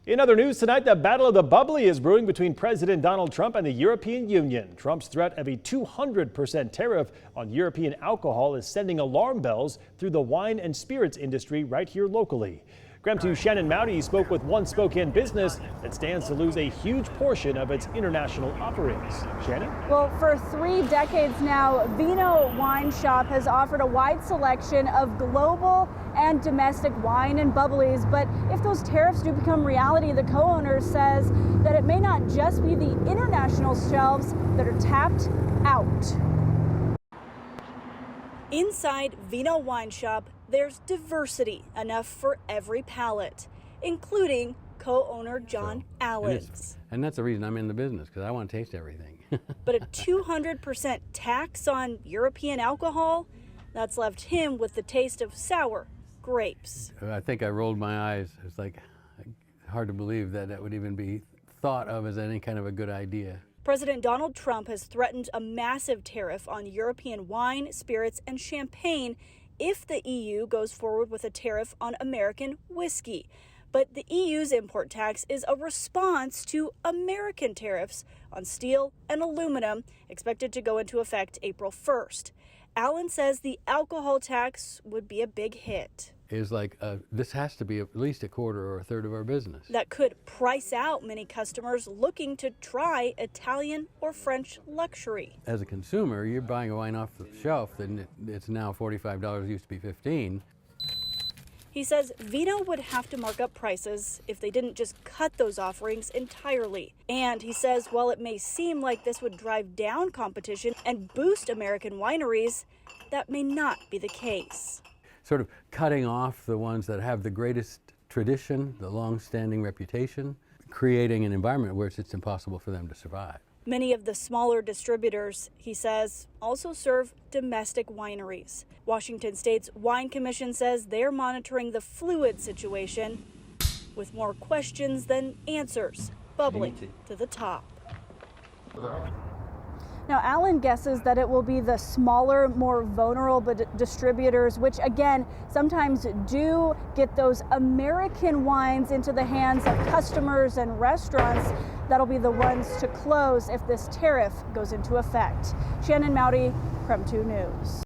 In other news tonight, the battle of the bubbly is brewing between President Donald Trump and the European Union. Trump's threat of a 200% tariff on European alcohol is sending alarm bells through the wine and spirits industry right here locally. KREM 2's Shannon Mowdy spoke with one Spokane business that stands to lose a huge portion of its international offerings. Shannon? Well, for 3 decades now, Vino WineShop has offered a wide selection of global and domestic wine and bubblies. But if those tariffs do become reality, the co-owner says that it may not just be the international shelves that are tapped out. Inside Vino WineShop, there's diversity enough for every palate, including co-owner John Allen's. And that's the reason I'm in the business, because I want to taste everything. But a 200% tax on European alcohol, that's left him with the taste of sour grapes. I think I rolled my eyes. It's like hard to believe that that would even be thought of as any kind of a good idea. President Donald Trump has threatened a massive tariff on European wine, spirits, and champagne if the EU goes forward with a tariff on American whiskey. But the EU's import tax is a response to American tariffs on steel and aluminum, expected to go into effect April 1st. Allen says the alcohol tax would be a big hit. Is like, this has to be at least a quarter or a third of our business. That could price out many customers looking to try Italian or French luxury. As a consumer, you're buying a wine off the shelf, then it's now $45, used to be $15. He says Vino would have to mark up prices if they didn't just cut those offerings entirely. And he says while it may seem like this would drive down competition and boost American wineries, that may not be the case. Sort of cutting off the ones that have the greatest tradition, the long-standing reputation, creating an environment where it's impossible for them to survive. Many of the smaller distributors, he says, also serve domestic wineries. Washington State's Wine Commission says they're monitoring the fluid situation with more questions than answers bubbling to the top. Now, Allen guesses that it will be the smaller, more vulnerable distributors, which again, sometimes do get those American wines into the hands of customers and restaurants. That'll be the ones to close if this tariff goes into effect. Shannon Mowdy, KREM 2 News.